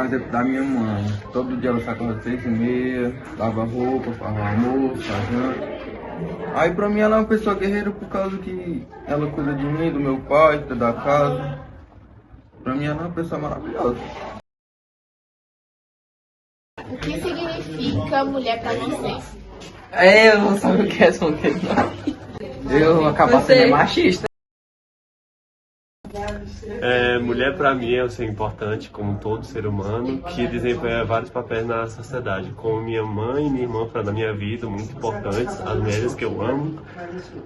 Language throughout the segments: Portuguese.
grávida da minha mãe. Todo dia ela sai com 6h30, lava roupa, faz o almoço, faz janta. Aí pra mim ela é uma pessoa guerreira por causa que ela cuida de mim, do meu pai, cuida da casa. Pra mim ela é uma pessoa maravilhosa. O que significa mulher pra você? Eu não sabia o que responder, não. Eu acabo sendo machista. Mulher para mim é um ser importante, como todo ser humano, que desempenha vários papéis na sociedade, como minha mãe e minha irmã foram na minha vida, muito importantes, as mulheres que eu amo,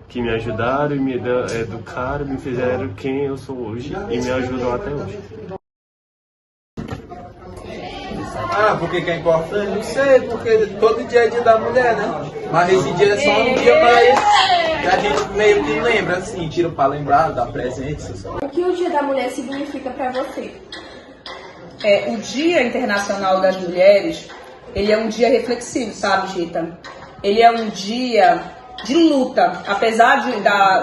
que me ajudaram e me educaram, me fizeram quem eu sou hoje e me ajudam até hoje. Por que é importante? Não sei, porque todo dia é dia da mulher, né? Mas esse dia é só um dia mais que a gente meio que lembra, assim, tira pra lembrar, dá presente. O que o Dia da Mulher significa pra você? O Dia Internacional das Mulheres, ele é um dia reflexivo, sabe, Gita? Ele é um dia de luta, apesar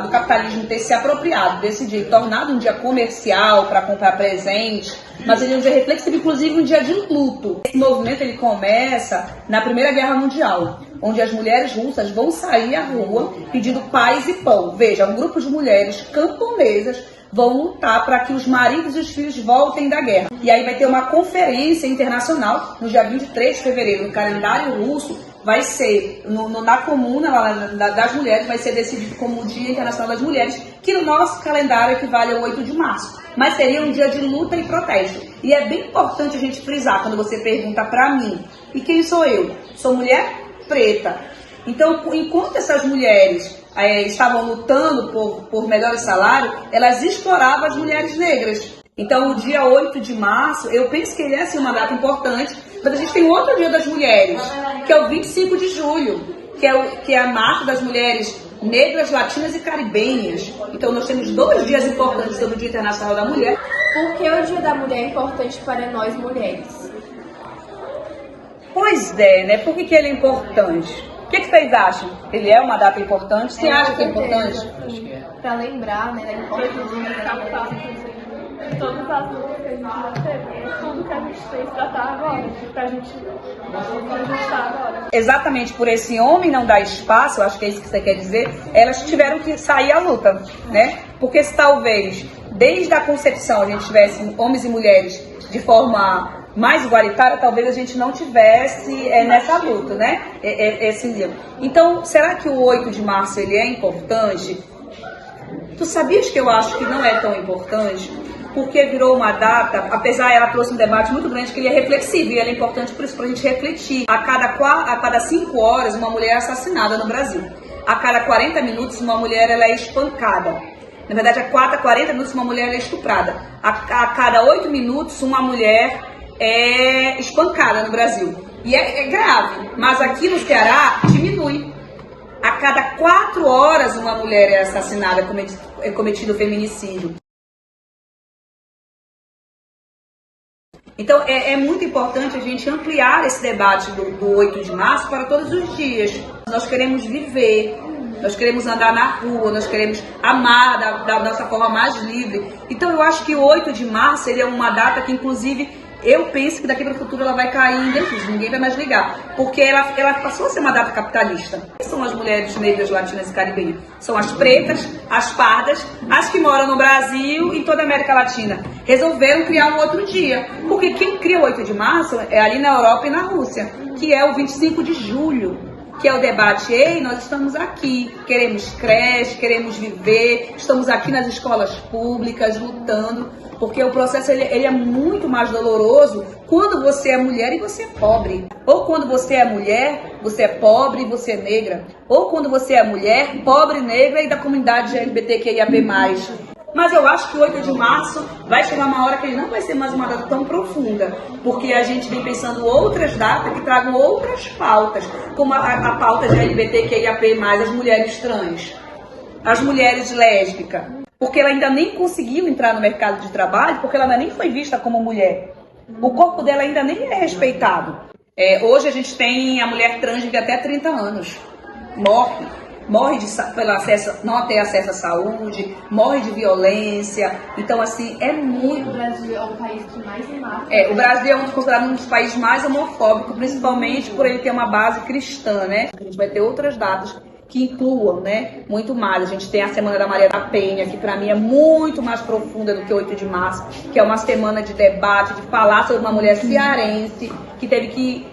do capitalismo ter se apropriado desse dia, tornado um dia comercial para comprar presente, mas ele é um dia reflexivo, inclusive um dia de luto. Esse movimento ele começa na Primeira Guerra Mundial, onde as mulheres russas vão sair à rua pedindo paz e pão. Veja, um grupo de mulheres camponesas vão lutar para que os maridos e os filhos voltem da guerra. E aí vai ter uma conferência internacional no dia 23 de fevereiro, no calendário russo, vai ser, na comuna lá, das mulheres, vai ser decidido como o Dia Internacional das Mulheres, que no nosso calendário equivale ao 8 de março. Mas seria um dia de luta e protesto. E é bem importante a gente frisar, quando você pergunta para mim, e quem sou eu? Sou mulher preta. Então, enquanto essas mulheres estavam lutando por melhores salários, elas exploravam as mulheres negras. Então, o dia 8 de março, eu penso que ele é assim, uma data importante, mas a gente tem outro dia das mulheres, que é o 25 de julho, que é a marca das mulheres negras, latinas e caribenhas. Então, nós temos 2 dias importantes sobre o Dia Internacional da Mulher. Por que o Dia da Mulher é importante para nós mulheres? Pois é, né? Por que ele é importante? O que vocês acham? Ele é uma data importante? Você acha que é importante? Para lembrar, né, da importância de captar todas as lutas que a gente já teve, tudo que a gente fez pra estar agora, pra gente estar agora. Exatamente por esse homem não dar espaço, eu acho que é isso que você quer dizer, elas tiveram que sair à luta, né? Porque se talvez, desde a concepção, a gente tivesse homens e mulheres de forma mais igualitária, talvez a gente não tivesse nessa luta, né? Esse dia. Então, será que o 8 de março ele é importante? Tu sabias que eu acho que não é tão importante? Porque virou uma data, apesar ela trouxe um debate muito grande, que ele é reflexivo, e ela é importante por isso, para a gente refletir. A cada 5 horas, uma mulher é assassinada no Brasil. A cada 40 minutos, uma mulher ela é espancada. Na verdade, a cada 40 minutos, uma mulher é estuprada. A cada 8 minutos, uma mulher é espancada no Brasil. E é grave, mas aqui no Ceará, diminui. A cada 4 horas, uma mulher é assassinada, é cometido feminicídio. Então, é muito importante a gente ampliar esse debate do 8 de março para todos os dias. Nós queremos viver, nós queremos andar na rua, nós queremos amar da nossa forma mais livre. Então, eu acho que o 8 de março ele é uma data que, inclusive, eu penso que daqui para o futuro ela vai cair em desuso, ninguém vai mais ligar. Porque ela passou a ser uma data capitalista. Quem são as mulheres negras, latinas e caribenhas? São as pretas, as pardas, as que moram no Brasil e em toda a América Latina. Resolveram criar um outro dia. Porque quem cria o 8 de março é ali na Europa e na Rússia, que é o 25 de julho. Que é o debate, ei, nós estamos aqui, queremos creche, queremos viver, estamos aqui nas escolas públicas lutando, porque o processo ele é muito mais doloroso quando você é mulher e você é pobre. Ou quando você é mulher, você é pobre e você é negra. Ou quando você é mulher, pobre, negra e da comunidade LGBTQIAP+. Mas eu acho que o 8 de março vai chegar uma hora que ele não vai ser mais uma data tão profunda, porque a gente vem pensando outras datas que tragam outras pautas, como a pauta de LGBTQIAP+, as mulheres trans, as mulheres lésbicas, porque ela ainda nem conseguiu entrar no mercado de trabalho, porque ela ainda nem foi vista como mulher. O corpo dela ainda nem é respeitado. Hoje a gente tem a mulher trans de até 30 anos, morre. morre não ter acesso à saúde, morre de violência. Então, assim, é muito... O Brasil é o país que mais mata. O Brasil é considerado um dos países mais homofóbicos, principalmente por ele ter uma base cristã, né? A gente vai ter outras datas que incluam, né, muito mais. A gente tem a Semana da Maria da Penha, que para mim é muito mais profunda do que 8 de março, que é uma semana de debate, de falar sobre uma mulher cearense que teve que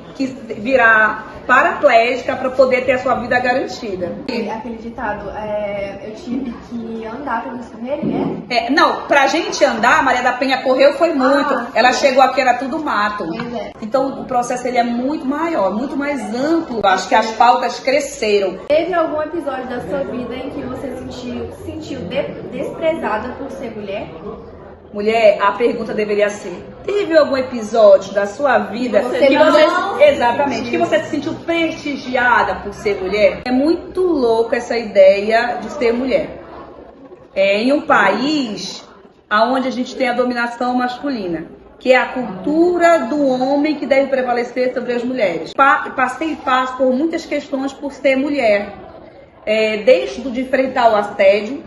virar paraplégica para poder ter a sua vida garantida. Aquele ditado, eu tive que andar para vocês correrem, né? Não, pra gente andar, a Maria da Penha correu foi muito. Ela chegou aqui, era tudo mato. Então o processo ele é muito maior, muito mais amplo. Eu acho que as pautas cresceram. Teve algum episódio da sua vida em que você se sentiu desprezada por ser mulher? Mulher, a pergunta deveria ser: teve algum episódio da sua vida que você se sentiu prestigiada por ser mulher? É muito louco essa ideia de ser mulher. Em um país onde a gente tem a dominação masculina, que é a cultura do homem que deve prevalecer sobre as mulheres. Passei e passo por muitas questões por ser mulher. Desde de enfrentar o assédio,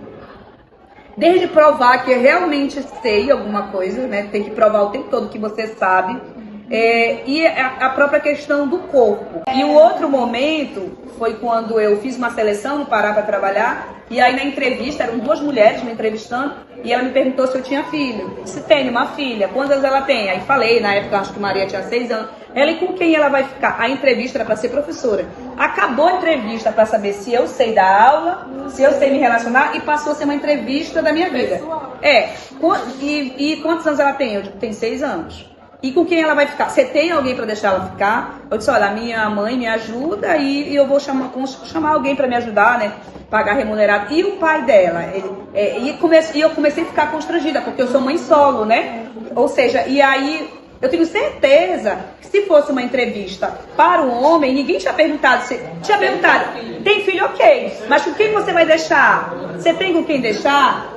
desde provar que eu realmente sei alguma coisa, né? Tem que provar o tempo todo que você sabe. E a própria questão do corpo. E o outro momento foi quando eu fiz uma seleção no Pará para trabalhar. E aí na entrevista, eram 2 mulheres me entrevistando. E ela me perguntou se eu tinha filho. Se tem uma filha, quantas ela tem? Aí falei, na época acho que Maria tinha 6 anos. Ela, e com quem ela vai ficar? A entrevista era para ser professora. Acabou a entrevista para saber se eu sei dar aula, se eu sei me relacionar, e passou a ser uma entrevista da minha vida. E quantos anos ela tem? Eu digo, tem 6 anos. E com quem ela vai ficar? Você tem alguém para deixar ela ficar? Eu disse, olha, a minha mãe me ajuda e eu vou chamar alguém para me ajudar, né? Pagar remunerado. E o pai dela? E eu comecei a ficar constrangida, porque eu sou mãe solo, né? Ou seja, e aí eu tenho certeza que se fosse uma entrevista para um homem, ninguém tinha perguntado. Tinha perguntado, tem filho? Ok, mas com quem você vai deixar? Você tem com quem deixar?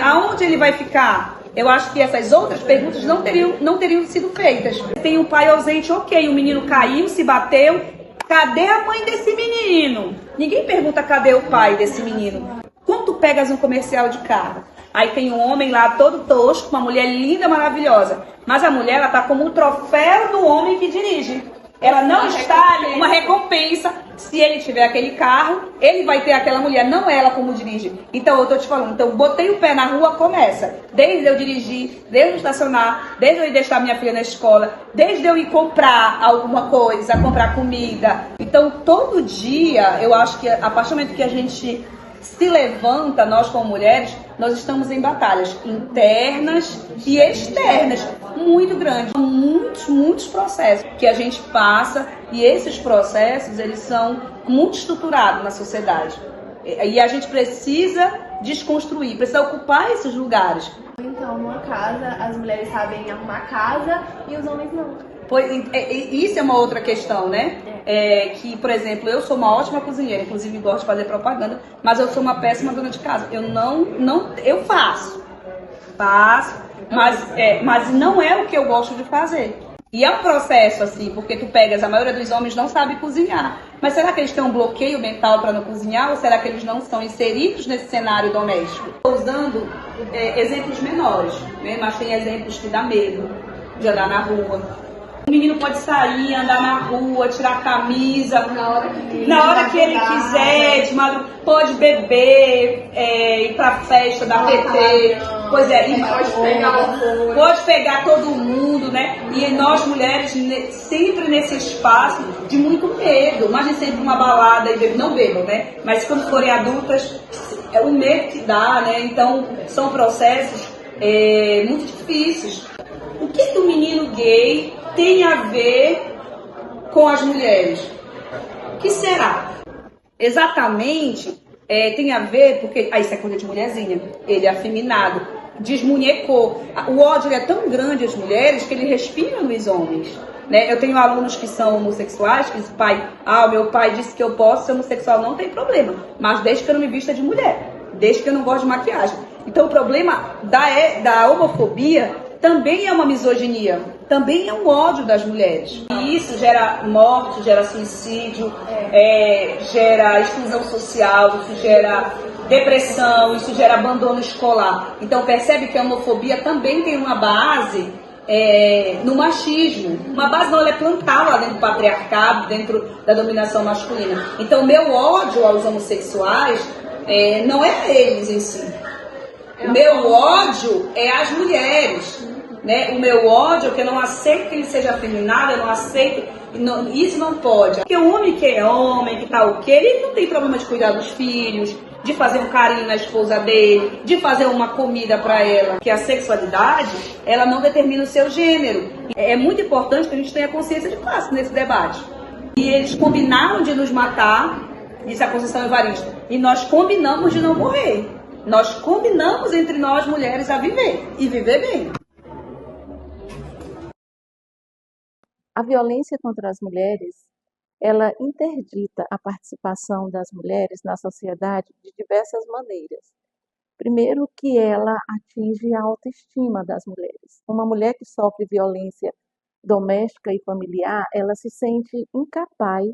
Aonde ele vai ficar? Eu acho que essas outras perguntas não teriam sido feitas. Tem um pai ausente, ok, o menino caiu, se bateu. Cadê a mãe desse menino? Ninguém pergunta cadê o pai desse menino. Quando tu pegas um comercial de carro, aí tem um homem lá todo tosco, uma mulher linda, maravilhosa. Mas a mulher, ela tá como um troféu do homem que dirige. Ela não está ali, uma recompensa. Se ele tiver aquele carro, ele vai ter aquela mulher, não ela como dirige. Então eu tô te falando, então botei o pé na rua, começa. Desde eu dirigir, desde eu estacionar, desde eu ir deixar minha filha na escola, desde eu ir comprar alguma coisa, comprar comida. Então todo dia, eu acho que a partir do momento que a gente se levanta, nós como mulheres, nós estamos em batalhas internas e externas muito grandes, muitos processos que a gente passa, e esses processos eles são muito estruturados na sociedade e a gente precisa desconstruir, precisa ocupar esses lugares. Então, numa casa, as mulheres sabem arrumar casa e os homens não. Isso é uma outra questão, né? Que, por exemplo, eu sou uma ótima cozinheira, inclusive gosto de fazer propaganda, mas eu sou uma péssima dona de casa. Eu faço, mas não é o que eu gosto de fazer. E é um processo assim, porque tu pegas, a maioria dos homens não sabe cozinhar. Mas será que eles têm um bloqueio mental para não cozinhar, ou será que eles não são inseridos nesse cenário doméstico? Estou usando exemplos menores, né? Mas tem exemplos que dá medo de andar na rua. O menino pode sair, andar na rua, tirar a camisa na hora que ele quiser, de madrugada, pode beber, ir pra festa da PT, pode pegar todo mundo, né? E nós mulheres sempre nesse espaço de muito medo, imagina sempre uma balada e não bebam, né? Mas quando forem adultas, é o medo que dá, né? Então são processos muito difíceis. O que o menino gay tem a ver com as mulheres? O que será? Exatamente, tem a ver, porque isso é coisa de mulherzinha, ele é afeminado, desmunhecou. O ódio é tão grande às mulheres que ele respira nos homens. Né? Eu tenho alunos que são homossexuais, que dizem, meu pai disse que eu posso ser homossexual, não tem problema, mas desde que eu não me vista de mulher, desde que eu não gosto de maquiagem. Então o problema da homofobia também é uma misoginia. também é um ódio das mulheres. E isso gera morte, gera suicídio, gera exclusão social, isso gera depressão, isso gera abandono escolar. Então percebe que a homofobia também tem uma base no machismo. Uma base não, ela é plantada lá dentro do patriarcado, dentro da dominação masculina. Então meu ódio aos homossexuais não é a eles em si. O meu ódio é às mulheres. Né? O meu ódio é que eu não aceito que ele seja afeminado, eu não aceito, isso não pode. Porque o homem que é homem, que tá ok, ele não tem problema de cuidar dos filhos, de fazer um carinho na esposa dele, de fazer uma comida para ela. Porque a sexualidade, ela não determina o seu gênero. É muito importante que a gente tenha consciência de classe nesse debate. E eles combinaram de nos matar, disse a Conceição Evaristo, e nós combinamos de não morrer. Nós combinamos entre nós mulheres a viver, e viver bem. A violência contra as mulheres, ela interdita a participação das mulheres na sociedade de diversas maneiras. Primeiro, que ela atinge a autoestima das mulheres. Uma mulher que sofre violência doméstica e familiar, ela se sente incapaz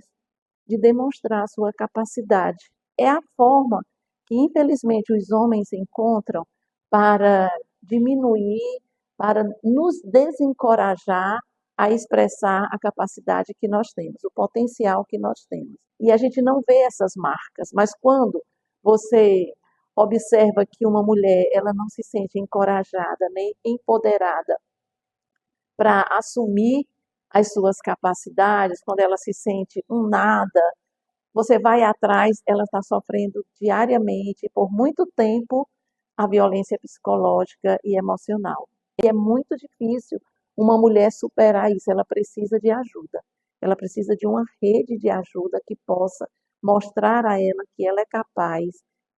de demonstrar sua capacidade. É a forma que, infelizmente, os homens encontram para diminuir, para nos desencorajar a expressar a capacidade que nós temos, o potencial que nós temos. E a gente não vê essas marcas, mas quando você observa que uma mulher ela não se sente encorajada nem empoderada para assumir as suas capacidades, quando ela se sente um nada, você vai atrás, ela está sofrendo diariamente, por muito tempo, a violência psicológica e emocional. E é muito difícil uma mulher superar isso, ela precisa de ajuda. Ela precisa de uma rede de ajuda que possa mostrar a ela que ela é capaz,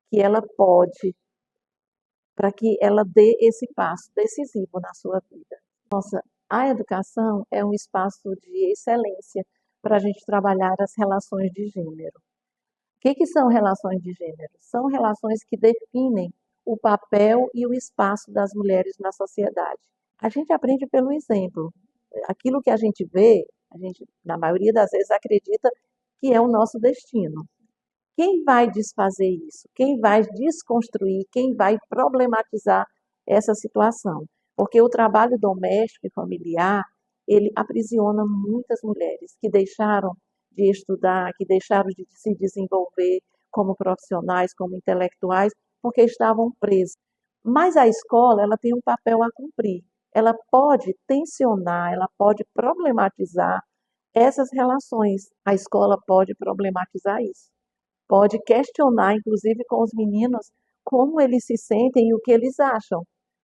que ela pode, para que ela dê esse passo decisivo na sua vida. Nossa, a educação é um espaço de excelência para a gente trabalhar as relações de gênero. O que são relações de gênero? São relações que definem o papel e o espaço das mulheres na sociedade. A gente aprende pelo exemplo. Aquilo que a gente vê, a gente, na maioria das vezes, acredita que é o nosso destino. Quem vai desfazer isso? Quem vai desconstruir? Quem vai problematizar essa situação? Porque o trabalho doméstico e familiar, ele aprisiona muitas mulheres que deixaram de estudar, que deixaram de se desenvolver como profissionais, como intelectuais, porque estavam presas. Mas a escola, ela tem um papel a cumprir. Ela pode tensionar, ela pode problematizar essas relações. A escola pode problematizar isso. Pode questionar, inclusive, com os meninos, como eles se sentem e o que eles acham,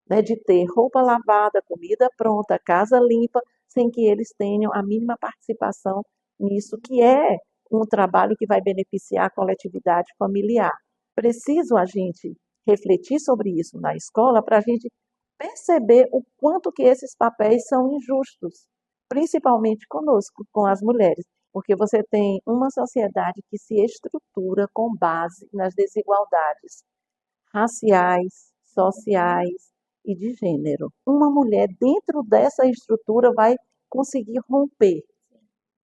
né, de ter roupa lavada, comida pronta, casa limpa, sem que eles tenham a mínima participação nisso, que é um trabalho que vai beneficiar a coletividade familiar. Preciso a gente refletir sobre isso na escola para a gente perceber o quanto que esses papéis são injustos, principalmente conosco, com as mulheres, porque você tem uma sociedade que se estrutura com base nas desigualdades raciais, sociais e de gênero. Uma mulher dentro dessa estrutura vai conseguir romper.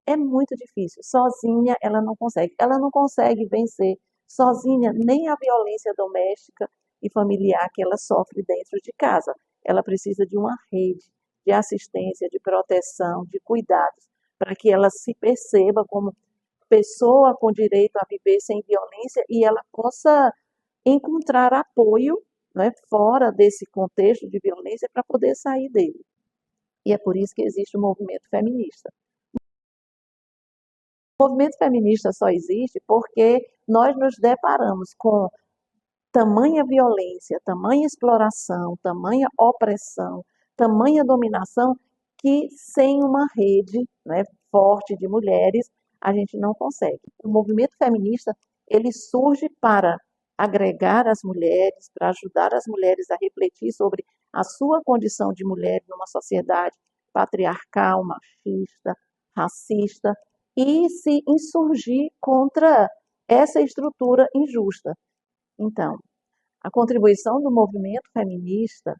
É muito difícil. Sozinha ela não consegue. Ela não consegue vencer sozinha nem a violência doméstica e familiar que ela sofre dentro de casa. Ela precisa de uma rede de assistência, de proteção, de cuidados, para que ela se perceba como pessoa com direito a viver sem violência e ela possa encontrar apoio, né, fora desse contexto de violência para poder sair dele. E é por isso que existe o movimento feminista. O movimento feminista só existe porque nós nos deparamos com tamanha violência, tamanha exploração, tamanha opressão, tamanha dominação, que sem uma rede, né, forte de mulheres, a gente não consegue. O movimento feminista, ele surge para agregar as mulheres, para ajudar as mulheres a refletir sobre a sua condição de mulher numa sociedade patriarcal, machista, racista, e se insurgir contra essa estrutura injusta. Então, a contribuição do movimento feminista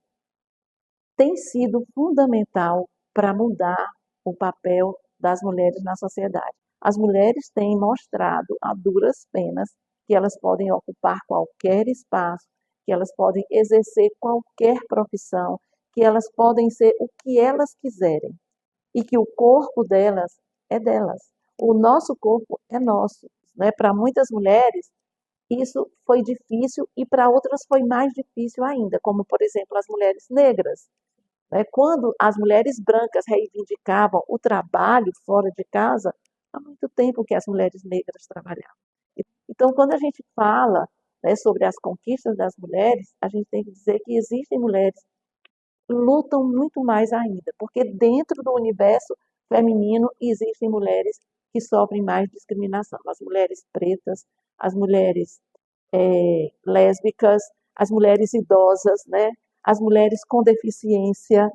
tem sido fundamental para mudar o papel das mulheres na sociedade. As mulheres têm mostrado a duras penas que elas podem ocupar qualquer espaço, que elas podem exercer qualquer profissão, que elas podem ser o que elas quiserem e que o corpo delas é delas. O nosso corpo é nosso, né? Para muitas mulheres, isso foi difícil e para outras foi mais difícil ainda, como, por exemplo, as mulheres negras, né? Quando as mulheres brancas reivindicavam o trabalho fora de casa, há muito tempo que as mulheres negras trabalhavam. Então, quando a gente fala, né, sobre as conquistas das mulheres, a gente tem que dizer que existem mulheres que lutam muito mais ainda, porque dentro do universo feminino existem mulheres que sofrem mais discriminação. As mulheres pretas, as mulheres lésbicas, as mulheres idosas, né? As mulheres com deficiência,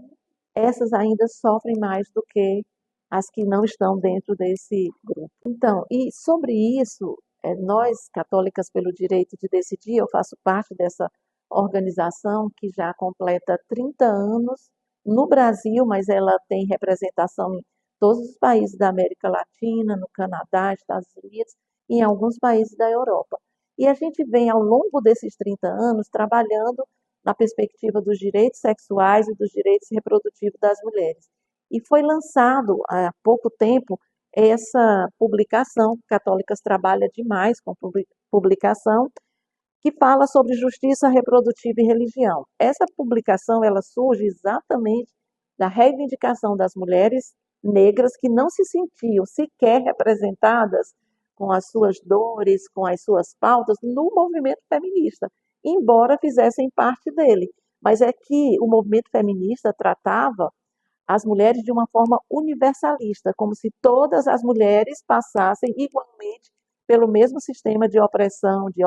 essas ainda sofrem mais do que as que não estão dentro desse grupo. Então, e sobre isso, nós, Católicas pelo Direito de Decidir, eu faço parte dessa organização que já completa 30 anos no Brasil, mas ela tem representação em todos os países da América Latina, no Canadá, Estados Unidos e em alguns países da Europa. E a gente vem, ao longo desses 30 anos, trabalhando na perspectiva dos direitos sexuais e dos direitos reprodutivos das mulheres. E foi lançado há pouco tempo essa publicação, Católicas trabalha demais com publicação, que fala sobre justiça reprodutiva e religião. Essa publicação ela surge exatamente da reivindicação das mulheres negras que não se sentiam sequer representadas com as suas dores, com as suas pautas no movimento feminista, embora fizessem parte dele. Mas é que o movimento feminista tratava as mulheres de uma forma universalista, como se todas as mulheres passassem igualmente pelo mesmo sistema de opressão, de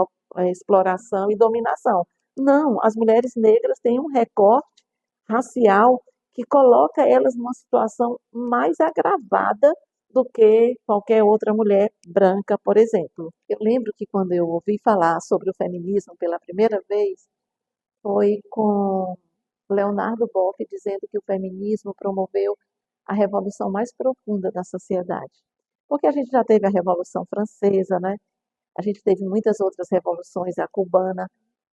exploração e dominação. Não, as mulheres negras têm um recorte racial que coloca elas numa situação mais agravada do que qualquer outra mulher branca, por exemplo. Eu lembro que quando eu ouvi falar sobre o feminismo pela primeira vez, foi com Leonardo Boff dizendo que o feminismo promoveu a revolução mais profunda da sociedade. Porque a gente já teve a Revolução Francesa, né? A gente teve muitas outras revoluções, a cubana,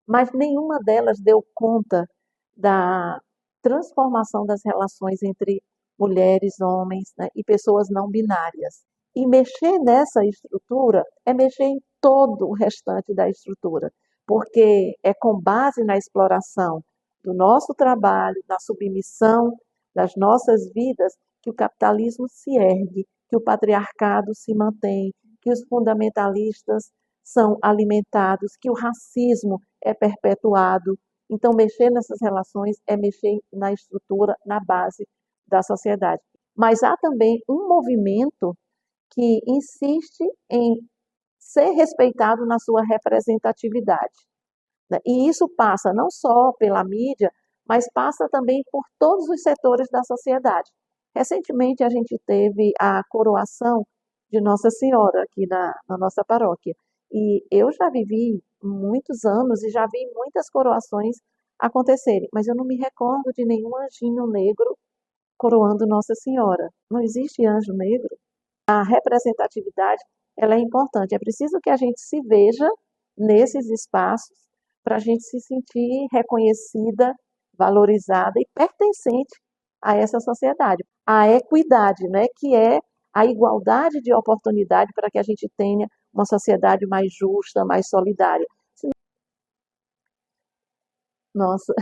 mas nenhuma delas deu conta da transformação das relações entre mulheres, homens, né, e pessoas não binárias. E mexer nessa estrutura é mexer em todo o restante da estrutura, porque é com base na exploração do nosso trabalho, na submissão das nossas vidas, que o capitalismo se ergue, que o patriarcado se mantém, que os fundamentalistas são alimentados, que o racismo é perpetuado. Então, mexer nessas relações é mexer na estrutura, na base da sociedade. Mas há também um movimento que insiste em ser respeitado na sua representatividade, né? E isso passa não só pela mídia, mas passa também por todos os setores da sociedade. Recentemente, a gente teve a coroação de Nossa Senhora aqui na nossa paróquia. E eu já vivi muitos anos e já vi muitas coroações acontecerem, mas eu não me recordo de nenhum anjinho negro coroando Nossa Senhora. Não existe anjo negro. A representatividade ela é importante. É preciso que a gente se veja nesses espaços para a gente se sentir reconhecida, valorizada e pertencente a essa sociedade. A equidade, né, que é a igualdade de oportunidade para que a gente tenha uma sociedade mais justa, mais solidária. Nossa,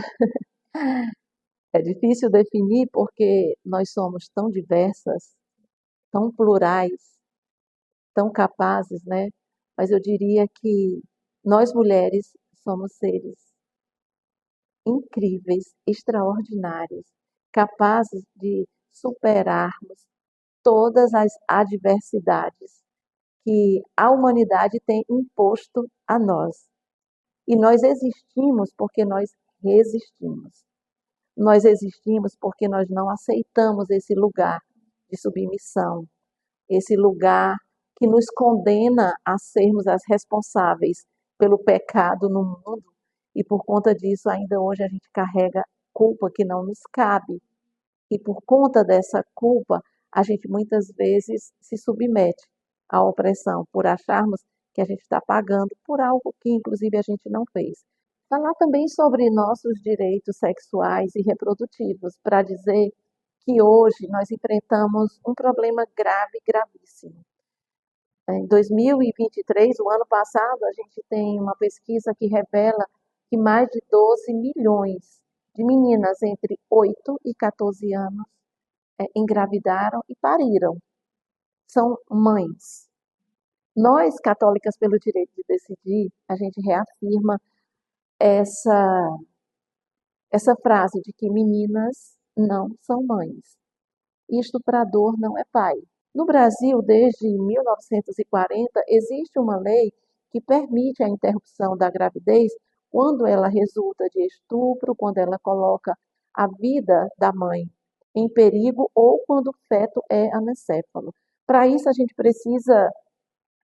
é difícil definir porque nós somos tão diversas, tão plurais, tão capazes, né? Mas eu diria que nós mulheres somos seres incríveis, extraordinários, capazes de superarmos todas as adversidades que a humanidade tem imposto a nós. E nós existimos porque nós resistimos. Nós existimos porque nós não aceitamos esse lugar de submissão, esse lugar que nos condena a sermos as responsáveis pelo pecado no mundo e por conta disso ainda hoje a gente carrega culpa que não nos cabe que por conta dessa culpa, a gente muitas vezes se submete à opressão, por acharmos que a gente está pagando por algo que inclusive a gente não fez. Falar também sobre nossos direitos sexuais e reprodutivos, para dizer que hoje nós enfrentamos um problema grave, gravíssimo. Em 2023, o ano passado, a gente tem uma pesquisa que revela que mais de 12 milhões de meninas entre 8 e 14 anos engravidaram e pariram. São mães. Nós, católicas pelo direito de decidir, a gente reafirma essa frase de que meninas não são mães. E estuprador não é pai. No Brasil, desde 1940, existe uma lei que permite a interrupção da gravidez quando ela resulta de estupro, quando ela coloca a vida da mãe em perigo ou quando o feto é anencéfalo. Para isso, a gente precisa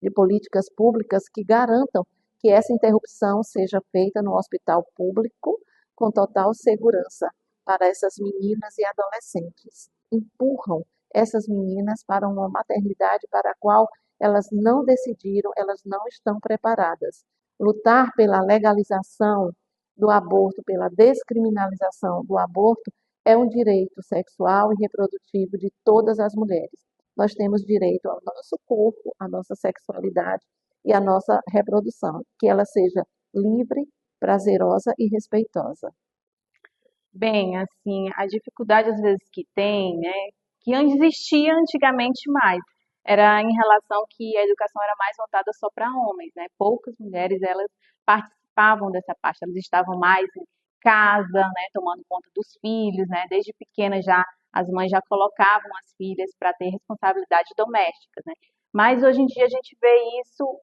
de políticas públicas que garantam que essa interrupção seja feita no hospital público com total segurança para essas meninas e adolescentes. Empurram essas meninas para uma maternidade para a qual elas não decidiram, elas não estão preparadas. Lutar pela legalização do aborto, pela descriminalização do aborto, é um direito sexual e reprodutivo de todas as mulheres. Nós temos direito ao nosso corpo, à nossa sexualidade e à nossa reprodução, que ela seja livre, prazerosa e respeitosa. Bem, assim, a dificuldade às vezes que tem, né, que existia antigamente mais, era em relação que a educação era mais voltada só para homens, né? Poucas mulheres, elas participavam dessa parte, elas estavam mais em casa, né, tomando conta dos filhos, né? Desde pequenas já as mães já colocavam as filhas para ter responsabilidades domésticas, né? Mas hoje em dia a gente vê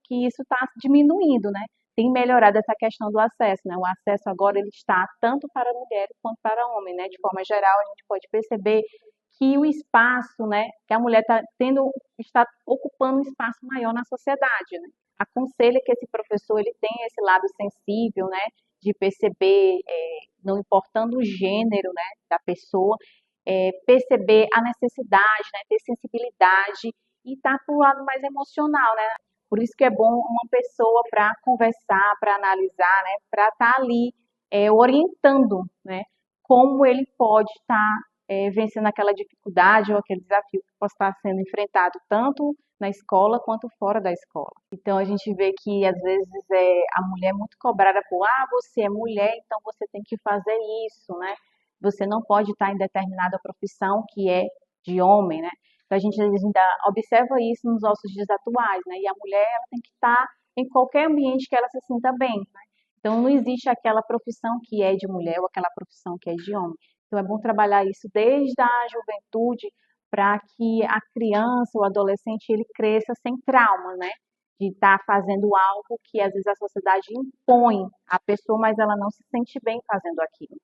que isso está diminuindo, né? Tem melhorado essa questão do acesso, né? O acesso agora ele está tanto para mulheres quanto para homens, né? De forma geral, a gente pode perceber que o espaço, né, que a mulher está ocupando um espaço maior na sociedade, né? Aconselha que esse professor ele tenha esse lado sensível, né, de perceber, não importando o gênero, né, da pessoa, perceber a necessidade, né, ter sensibilidade e estar para o lado mais emocional, né? Por isso que é bom uma pessoa para conversar, para analisar, né, para estar ali orientando, né, como ele pode estar vencendo aquela dificuldade ou aquele desafio que possa estar sendo enfrentado tanto na escola quanto fora da escola. Então a gente vê que às vezes a mulher é muito cobrada por você é mulher, então você tem que fazer isso, né? Você não pode estar em determinada profissão que é de homem, né? Então a gente ainda observa isso nos nossos dias atuais, né? E a mulher ela tem que estar em qualquer ambiente que ela se sinta bem, né? Então não existe aquela profissão que é de mulher ou aquela profissão que é de homem. Então é bom trabalhar isso desde a juventude para que a criança, o adolescente, ele cresça sem trauma, né? De estar fazendo algo que às vezes a sociedade impõe à pessoa, mas ela não se sente bem fazendo aquilo.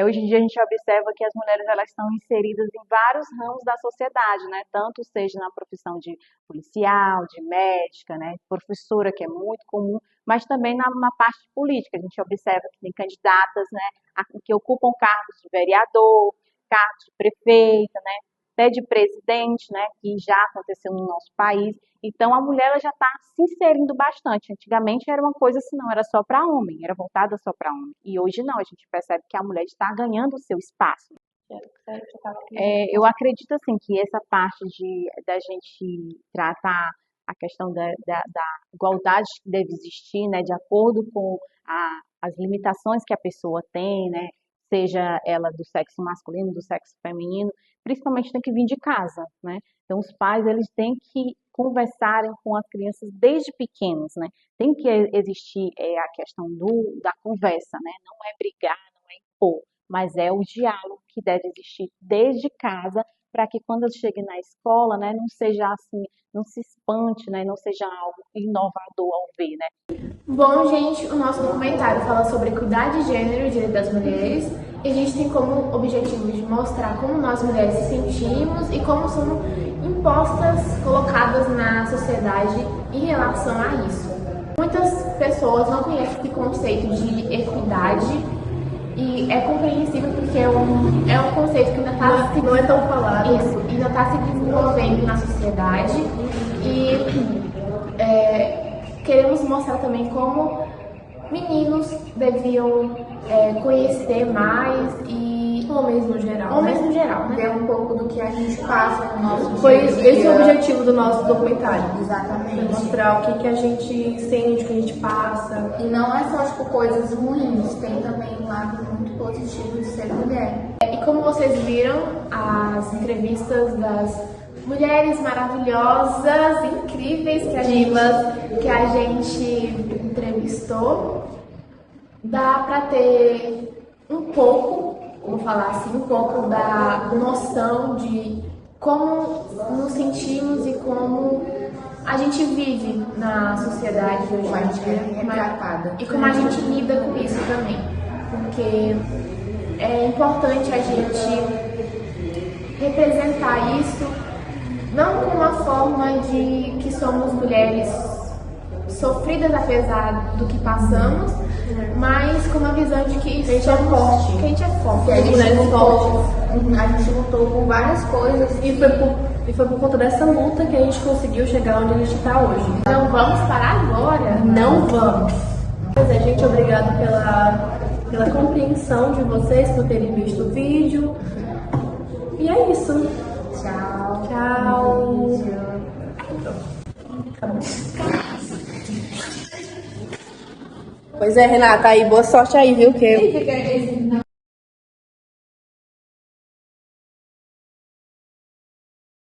Hoje em dia a gente observa que as mulheres elas estão inseridas em vários ramos da sociedade, né? Tanto seja na profissão de policial, de médica, né? Professora, que é muito comum, mas também na parte política. A gente observa que tem candidatas, né, que ocupam cargos de vereador, cargos de prefeita, né? Até de presidente, né? Que já aconteceu no nosso país. Então a mulher ela já está se inserindo bastante. Antigamente era uma coisa assim, não era só para homem, era voltada só para homem. E hoje não, a gente percebe que a mulher está ganhando o seu espaço. Eu acredito assim que essa parte da gente tratar a questão da igualdade que deve existir, né, de acordo com as limitações que a pessoa tem, né, seja ela do sexo masculino, do sexo feminino, principalmente tem que vir de casa, né? Então os pais eles têm que conversarem com as crianças desde pequenos, né? Tem que existir a questão da conversa, né? Não é brigar, não é impor, mas é o diálogo que deve existir desde casa para que quando eles cheguem na escola, né, não seja assim, não se espante, né, não seja algo inovador ao ver, né? Bom, gente, o nosso documentário fala sobre equidade de gênero e direito das mulheres. E a gente tem como objetivo de mostrar como nós mulheres se sentimos e como somos impostas, colocadas na sociedade em relação a isso. Muitas pessoas não conhecem esse conceito de equidade E é compreensível porque é um conceito que ainda está não é tão falado. Isso, ainda está se desenvolvendo na sociedade. E queremos mostrar também como meninos deviam conhecer mais e homens no geral, né? Ver um pouco do que a gente passa no nosso Foi dia. esse o objetivo do nosso documentário. Exatamente. Mostrar o que a gente sente, o que a gente passa. E não é só tipo coisas ruins, tem também um lado muito positivo de ser mulher. E como vocês viram, as entrevistas das mulheres maravilhosas, incríveis que a gente entrevistou, dá pra ter um pouco, vamos falar assim, um pouco da noção de como nos sentimos e como a gente vive na sociedade hoje em dia. E como a gente lida com isso também. Porque é importante a gente representar isso não com uma forma de que somos mulheres sofridas apesar do que passamos, mas com uma visão de que a gente é forte. Que a gente é forte. Que a gente lutou por várias coisas e foi por conta dessa luta que a gente conseguiu chegar onde a gente está hoje. Não vamos parar agora? Não vamos. Pois é, gente, obrigado pela compreensão de vocês, por terem visto o vídeo. E é isso. Tchau. Tchau. Pois é, Renata, aí boa sorte aí, viu? Que